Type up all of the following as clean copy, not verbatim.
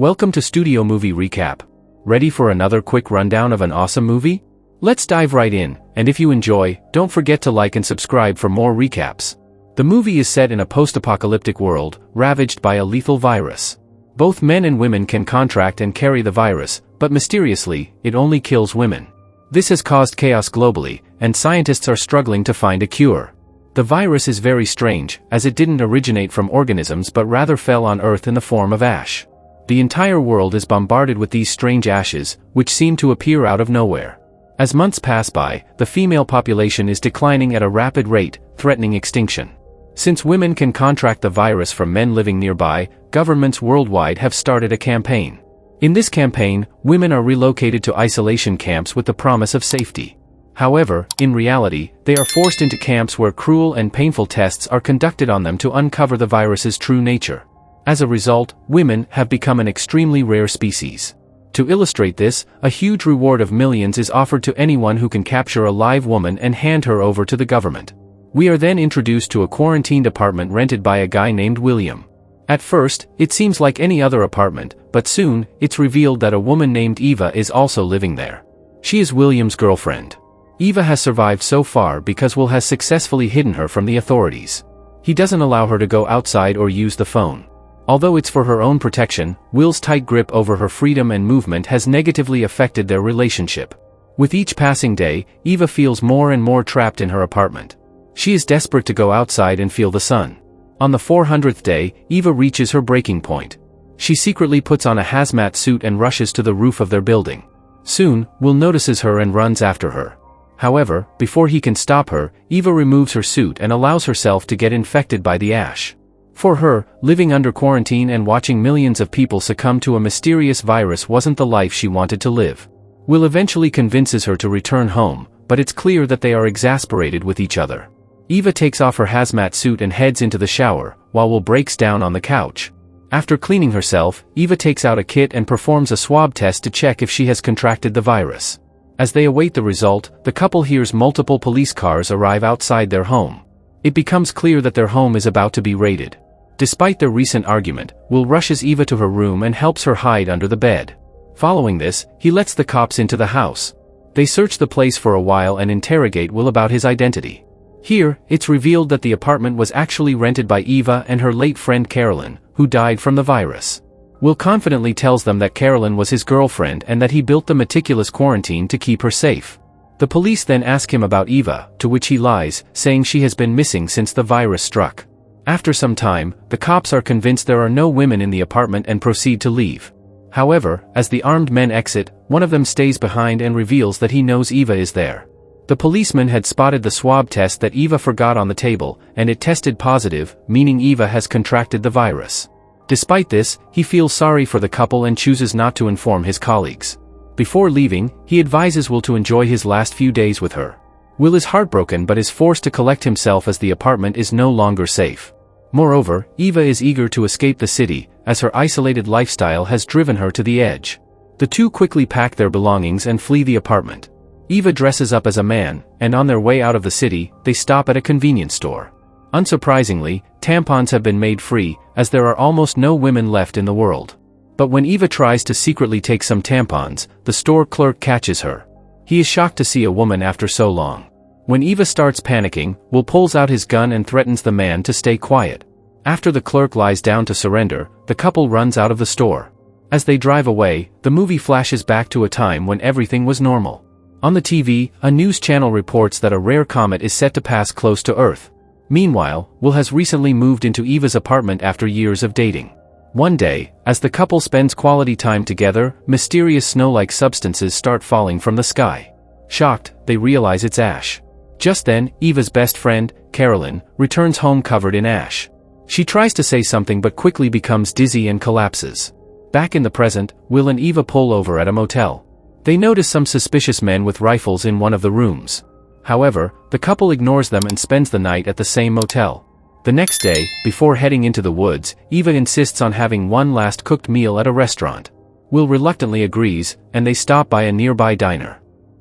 Welcome to Studio Movie Recap. Ready for another quick rundown of an awesome movie? Let's dive right in, and if you enjoy, don't forget to like and subscribe for more recaps. The movie is set in a post-apocalyptic world, ravaged by a lethal virus. Both men and women can contract and carry the virus, but mysteriously, it only kills women. This has caused chaos globally, and scientists are struggling to find a cure. The virus is very strange, as it didn't originate from organisms but rather fell on Earth in the form of ash. The entire world is bombarded with these strange ashes, which seem to appear out of nowhere. As months pass by, the female population is declining at a rapid rate, threatening extinction. Since women can contract the virus from men living nearby, governments worldwide have started a campaign. In this campaign, women are relocated to isolation camps with the promise of safety. However, in reality, they are forced into camps where cruel and painful tests are conducted on them to uncover the virus's true nature. As a result, women have become an extremely rare species. To illustrate this, a huge reward of millions is offered to anyone who can capture a live woman and hand her over to the government. We are then introduced to a quarantined apartment rented by a guy named William. At first, it seems like any other apartment, but soon, it's revealed that a woman named Eva is also living there. She is William's girlfriend. Eva has survived so far because Will has successfully hidden her from the authorities. He doesn't allow her to go outside or use the phone. Although it's for her own protection, Will's tight grip over her freedom and movement has negatively affected their relationship. With each passing day, Eva feels more and more trapped in her apartment. She is desperate to go outside and feel the sun. On the 400th day, Eva reaches her breaking point. She secretly puts on a hazmat suit and rushes to the roof of their building. Soon, Will notices her and runs after her. However, before he can stop her, Eva removes her suit and allows herself to get infected by the ash. For her, living under quarantine and watching millions of people succumb to a mysterious virus wasn't the life she wanted to live. Will eventually convinces her to return home, but it's clear that they are exasperated with each other. Eva takes off her hazmat suit and heads into the shower, while Will breaks down on the couch. After cleaning herself, Eva takes out a kit and performs a swab test to check if she has contracted the virus. As they await the result, the couple hears multiple police cars arrive outside their home. It becomes clear that their home is about to be raided. Despite their recent argument, Will rushes Eva to her room and helps her hide under the bed. Following this, he lets the cops into the house. They search the place for a while and interrogate Will about his identity. Here, it's revealed that the apartment was actually rented by Eva and her late friend Carolyn, who died from the virus. Will confidently tells them that Carolyn was his girlfriend and that he built the meticulous quarantine to keep her safe. The police then ask him about Eva, to which he lies, saying she has been missing since the virus struck. After some time, the cops are convinced there are no women in the apartment and proceed to leave. However, as the armed men exit, one of them stays behind and reveals that he knows Eva is there. The policeman had spotted the swab test that Eva forgot on the table, and it tested positive, meaning Eva has contracted the virus. Despite this, he feels sorry for the couple and chooses not to inform his colleagues. Before leaving, he advises Will to enjoy his last few days with her. Will is heartbroken but is forced to collect himself as the apartment is no longer safe. Moreover, Eva is eager to escape the city, as her isolated lifestyle has driven her to the edge. The two quickly pack their belongings and flee the apartment. Eva dresses up as a man, and on their way out of the city, they stop at a convenience store. Unsurprisingly, tampons have been made free, as there are almost no women left in the world. But when Eva tries to secretly take some tampons, the store clerk catches her. He is shocked to see a woman after so long. When Eva starts panicking, Will pulls out his gun and threatens the man to stay quiet. After the clerk lies down to surrender, the couple runs out of the store. As they drive away, the movie flashes back to a time when everything was normal. On the TV, a news channel reports that a rare comet is set to pass close to Earth. Meanwhile, Will has recently moved into Eva's apartment after years of dating. One day, as the couple spends quality time together, mysterious snow-like substances start falling from the sky. Shocked, they realize it's ash. Just then, Eva's best friend, Carolyn, returns home covered in ash. She tries to say something but quickly becomes dizzy and collapses. Back in the present, Will and Eva pull over at a motel. They notice some suspicious men with rifles in one of the rooms. However, the couple ignores them and spends the night at the same motel. The next day, before heading into the woods, Eva insists on having one last cooked meal at a restaurant. Will reluctantly agrees, and they stop by a nearby diner.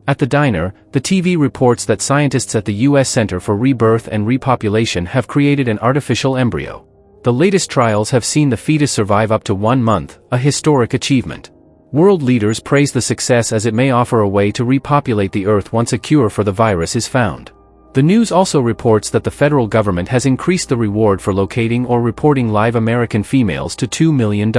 At the diner, the TV reports that scientists at the U.S. Center for Rebirth and Repopulation have created an artificial embryo. The latest trials have seen the fetus survive up to 1 month, a historic achievement. World leaders praise the success as it may offer a way to repopulate the Earth once a cure for the virus is found. The news also reports that the federal government has increased the reward for locating or reporting live American females to $2 million.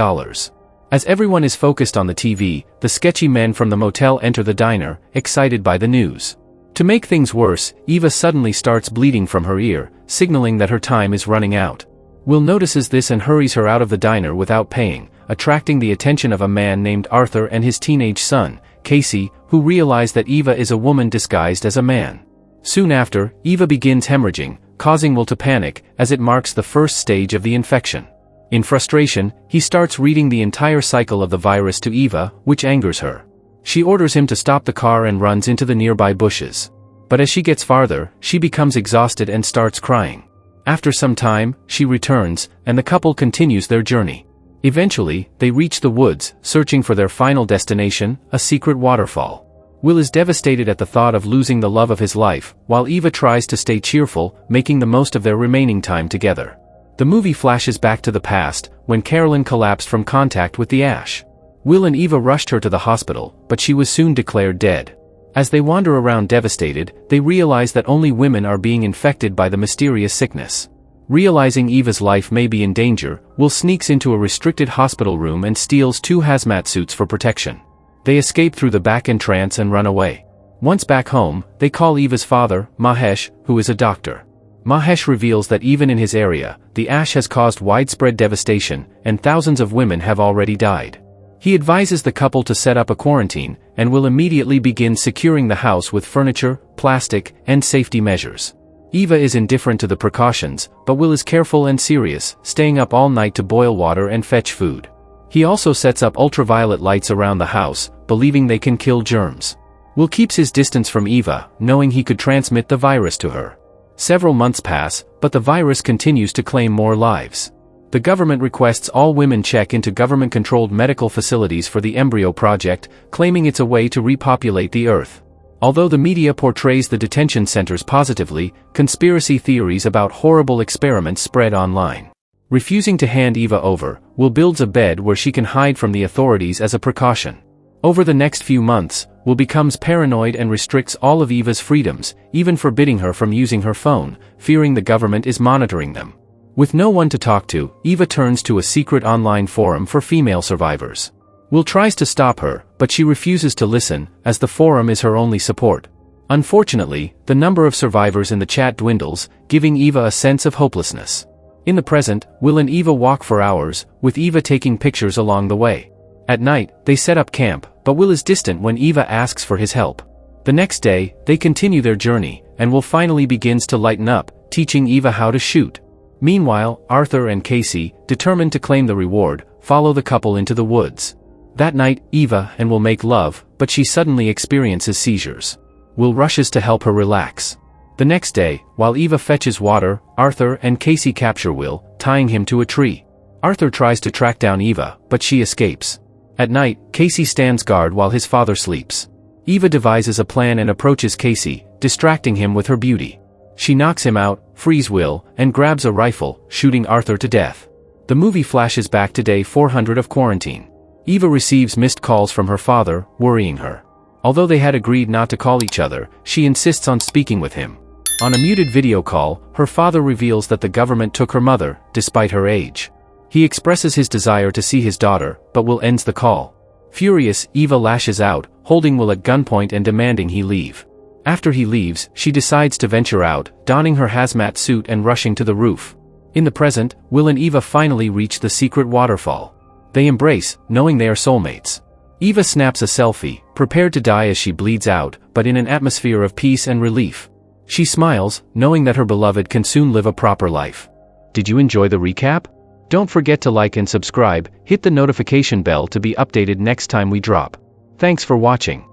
As everyone is focused on the TV, the sketchy men from the motel enter the diner, excited by the news. To make things worse, Eva suddenly starts bleeding from her ear, signaling that her time is running out. Will notices this and hurries her out of the diner without paying, attracting the attention of a man named Arthur and his teenage son, Casey, who realize that Eva is a woman disguised as a man. Soon after, Eva begins hemorrhaging, causing Will to panic, as it marks the first stage of the infection. In frustration, he starts reading the entire cycle of the virus to Eva, which angers her. She orders him to stop the car and runs into the nearby bushes. But as she gets farther, she becomes exhausted and starts crying. After some time, she returns, and the couple continues their journey. Eventually, they reach the woods, searching for their final destination, a secret waterfall. Will is devastated at the thought of losing the love of his life, while Eva tries to stay cheerful, making the most of their remaining time together. The movie flashes back to the past, when Carolyn collapsed from contact with the ash. Will and Eva rushed her to the hospital, but she was soon declared dead. As they wander around devastated, they realize that only women are being infected by the mysterious sickness. Realizing Eva's life may be in danger, Will sneaks into a restricted hospital room and steals 2 hazmat suits for protection. They escape through the back entrance and run away. Once back home, they call Eva's father, Mahesh, who is a doctor. Mahesh reveals that even in his area, the ash has caused widespread devastation, and thousands of women have already died. He advises the couple to set up a quarantine, and will immediately begin securing the house with furniture, plastic, and safety measures. Eva is indifferent to the precautions, but Will is careful and serious, staying up all night to boil water and fetch food. He also sets up ultraviolet lights around the house, believing they can kill germs. Will keeps his distance from Eva, knowing he could transmit the virus to her. Several months pass, but the virus continues to claim more lives. The government requests all women check into government-controlled medical facilities for the embryo project, claiming it's a way to repopulate the Earth. Although the media portrays the detention centers positively, conspiracy theories about horrible experiments spread online. Refusing to hand Eva over, Will builds a bed where she can hide from the authorities as a precaution. Over the next few months, Will becomes paranoid and restricts all of Eva's freedoms, even forbidding her from using her phone, fearing the government is monitoring them. With no one to talk to, Eva turns to a secret online forum for female survivors. Will tries to stop her, but she refuses to listen, as the forum is her only support. Unfortunately, the number of survivors in the chat dwindles, giving Eva a sense of hopelessness. In the present, Will and Eva walk for hours, with Eva taking pictures along the way. At night, they set up camp, but Will is distant when Eva asks for his help. The next day, they continue their journey, and Will finally begins to lighten up, teaching Eva how to shoot. Meanwhile, Arthur and Casey, determined to claim the reward, follow the couple into the woods. That night, Eva and Will make love, but she suddenly experiences seizures. Will rushes to help her relax. The next day, while Eva fetches water, Arthur and Casey capture Will, tying him to a tree. Arthur tries to track down Eva, but she escapes. At night, Casey stands guard while his father sleeps. Eva devises a plan and approaches Casey, distracting him with her beauty. She knocks him out, frees Will, and grabs a rifle, shooting Arthur to death. The movie flashes back to day 400 of quarantine. Eva receives missed calls from her father, worrying her. Although they had agreed not to call each other, she insists on speaking with him. On a muted video call, her father reveals that the government took her mother, despite her age. He expresses his desire to see his daughter, but Will ends the call. Furious, Eva lashes out, holding Will at gunpoint and demanding he leave. After he leaves, she decides to venture out, donning her hazmat suit and rushing to the roof. In the present, Will and Eva finally reach the secret waterfall. They embrace, knowing they are soulmates. Eva snaps a selfie, prepared to die as she bleeds out, but in an atmosphere of peace and relief. She smiles, knowing that her beloved can soon live a proper life. Did you enjoy the recap? Don't forget to like and subscribe, hit the notification bell to be updated next time we drop. Thanks for watching.